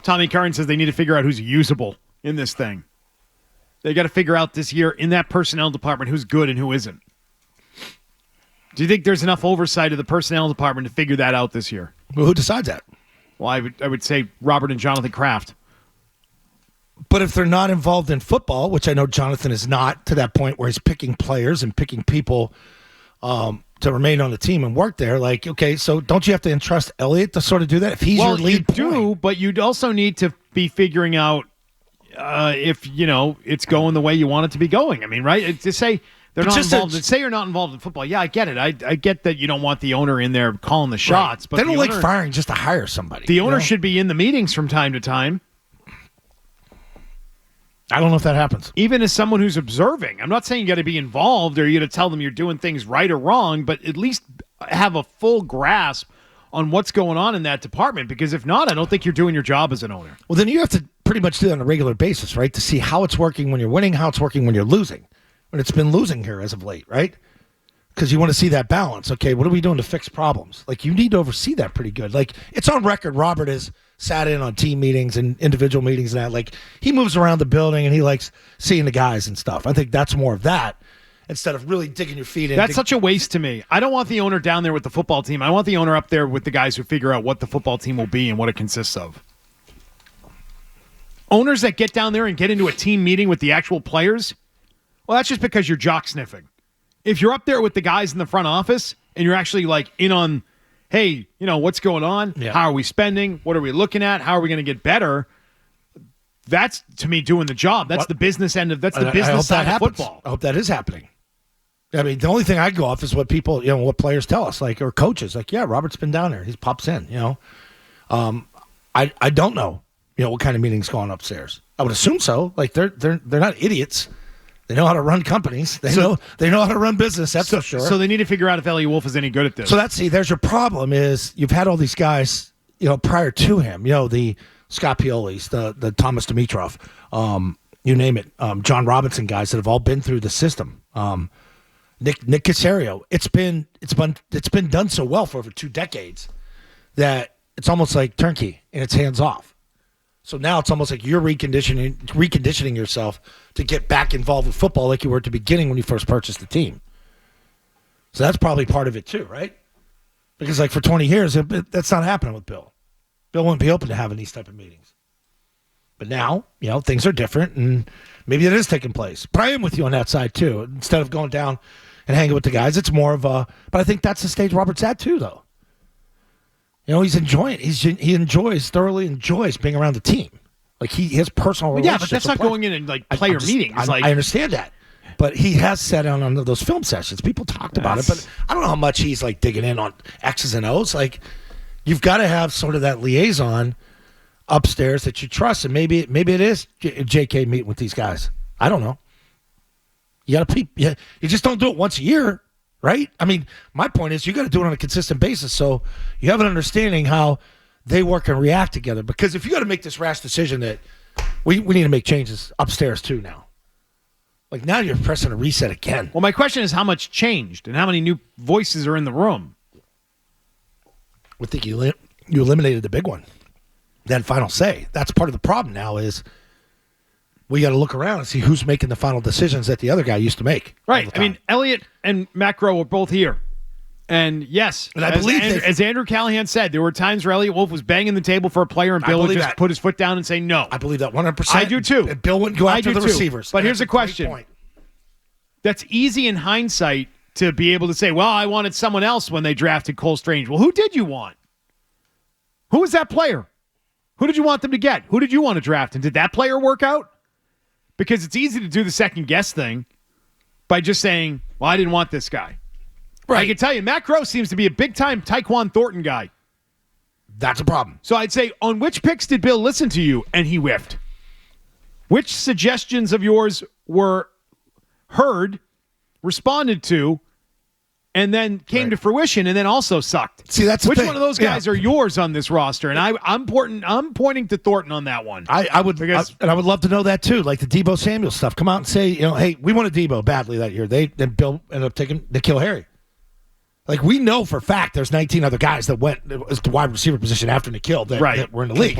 Tommy Curran says they need to figure out who's usable in this thing. They got to figure out this year in that personnel department who's good and who isn't. Do you think there's enough oversight of the personnel department to figure that out this year? Well, who decides that? Well, I would say Robert and Jonathan Kraft. But if they're not involved in football, which I know Jonathan is not to that point where he's picking players and picking people to remain on the team and work there, like, okay, so don't you have to entrust Elliott to sort of do that? If he's your lead point. Do, but you'd also need to be figuring out if, it's going the way you want it to be going. I mean, right? To say they're not involved. Say you're not involved in football. Yeah, I get it. I get that you don't want the owner in there calling the shots. Right. But they don't like firing just to hire somebody. The owner should be in the meetings from time to time. I don't know if that happens. Even as someone who's observing. I'm not saying you got to be involved or you got to tell them you're doing things right or wrong, but at least have a full grasp on what's going on in that department, because if not, I don't think you're doing your job as an owner. Well, then you have to pretty much do that on a regular basis, right, to see how it's working when you're winning, how it's working when you're losing. And it's been losing here as of late, right? Because you want to see that balance. Okay, what are we doing to fix problems? Like, you need to oversee that pretty good. Like, it's on record, Robert has sat in on team meetings and individual meetings and that. Like, he moves around the building and he likes seeing the guys and stuff. I think that's more of that instead of really digging your feet in. That's such a waste to me. I don't want the owner down there with the football team. I want the owner up there with the guys who figure out what the football team will be and what it consists of. Owners that get down there and get into a team meeting with the actual players, well, that's just because you're jock sniffing. If you're up there with the guys in the front office and you're actually like in on, hey, what's going on? Yeah. How are we spending? What are we looking at? How are we going to get better? That's, to me, doing the job. That's the business end of the business side of football. I hope that is happening. I mean, the only thing I go off is what people, what players tell us, like, or coaches, like, yeah, Robert's been down there. He pops in, I don't know, what kind of meetings going upstairs. I would assume so. Like, they're not idiots. They know how to run companies. They know how to run business. That's for sure. So they need to figure out if Elliot Wolf is any good at this. So there's your problem is you've had all these guys, prior to him, the Scott Pioli's, the Thomas Dimitroff, you name it, John Robinson guys that have all been through the system. Nick Caserio. It's been done so well for over 2 decades that it's almost like turnkey and it's hands off. So now it's almost like you're reconditioning yourself to get back involved with football like you were at the beginning when you first purchased the team. So that's probably part of it too, right? Because like for 20 years, that's not happening with Bill. Bill wouldn't be open to having these type of meetings. But now, things are different and maybe it is taking place. But I am with you on that side too. Instead of going down and hanging with the guys, it's more of a, but I think that's the stage Robert's at too, though. He's enjoying. He thoroughly enjoys being around the team. Like his personal relationships. Yeah, but that's not going in and like player meetings. I understand that, but he has sat on those film sessions. People talked about it, but I don't know how much he's like digging in on X's and O's. Like you've got to have sort of that liaison upstairs that you trust, and maybe it is J.K. meeting with these guys. I don't know. You got to you just don't do it once a year. Right? I mean, my point is you got to do it on a consistent basis so you have an understanding how they work and react together. Because if you got to make this rash decision that we need to make changes upstairs too now. Like now you're pressing a reset again. Well, my question is how much changed and how many new voices are in the room? I think you eliminated the big one. That final say. That's part of the problem now is we got to look around and see who's making the final decisions that the other guy used to make. Right. I mean, Elliott and Macro were both here. And yes, and I believe as Andrew Callahan said, there were times where Elliott Wolf was banging the table for a player and Bill would just put his foot down and say no. I believe that 100%. I do too. And Bill wouldn't go after the receivers. But here's a question. That's easy in hindsight to be able to say, well, I wanted someone else when they drafted Cole Strange. Well, who did you want? Who was that player? Who did you want them to get? Who did you want to draft? And did that player work out? Because it's easy to do the second guess thing by just saying, well, I didn't want this guy. Right. I can tell you, Matt Gross seems to be a big-time Tyquan Thornton guy. That's a problem. So I'd say, on which picks did Bill listen to you and he whiffed? Which suggestions of yours were heard, responded to, and then came to fruition and then also sucked? See, that's which one of those guys are yours on this roster? And I'm pointing to Thornton on that one. I would love to know that too, like the Deebo Samuel stuff. Come out and say, hey, we wanted Deebo badly that year. Then Bill ended up taking N'Keal Harry. Like we know for a fact, there's 19 other guys that went as the wide receiver position after N'Keal that were in the league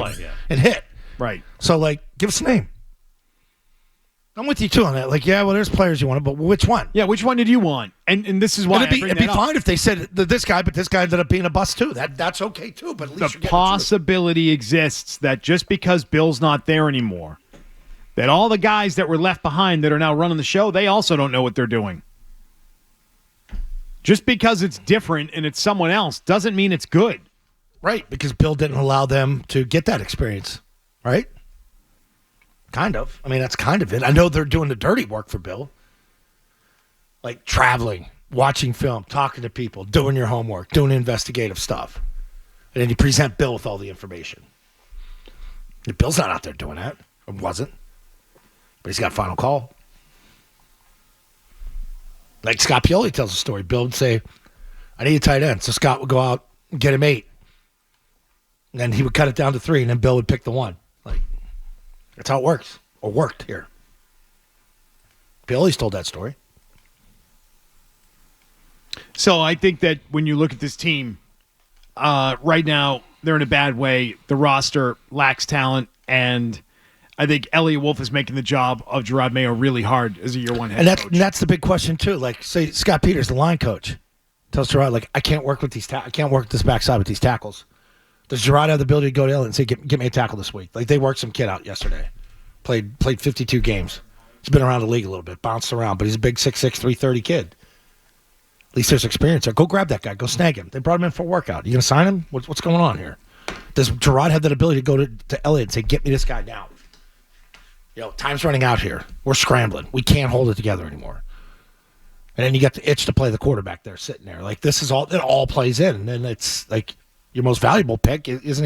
and hit. Right. So, like, give us a name. I'm with you, too, on that. Like, yeah, well, there's players you want, but which one? Yeah, which one did you want? And this is why It'd be fine if they said this guy, but this guy ended up being a bust, too. That's okay, too, but at least the possibility exists that just because Bill's not there anymore, that all the guys that were left behind that are now running the show, they also don't know what they're doing. Just because it's different and it's someone else doesn't mean it's good. Right, because Bill didn't allow them to get that experience, right? Kind of. I mean, that's kind of it. I know they're doing the dirty work for Bill. Like traveling, watching film, talking to people, doing your homework, doing investigative stuff. And then you present Bill with all the information. And Bill's not out there doing that. It wasn't. But he's got final call. Like Scott Pioli tells a story. Bill would say, I need a tight end. So Scott would go out and get him 8. And then he would cut it down to 3, and then Bill would pick the 1. Like, that's how it works, or worked here. Pioli's told that story. So I think that when you look at this team, right now they're in a bad way. The roster lacks talent, and I think Elliot Wolf is making the job of Gerard Mayo really hard as a year one head coach. And that's the big question, too. Like, say, Scott Peters, the line coach, tells Gerard, like, I can't work with these I can't work this backside with these tackles. Does Gerard have the ability to go to Elliot and say, get me a tackle this week? Like, they worked some kid out yesterday. Played 52 games. He's been around the league a little bit, bounced around, but he's a big 6'6", 330 kid. At least there's experience there. Go grab that guy. Go snag him. They brought him in for a workout. You going to sign him? What's going on here? Does Gerard have that ability to go to Elliot and say, get me this guy now? Time's running out here. We're scrambling. We can't hold it together anymore. And then you got the itch to play the quarterback there, sitting there. Like, this is all, it all plays in. And then it's like your most valuable pick isn't even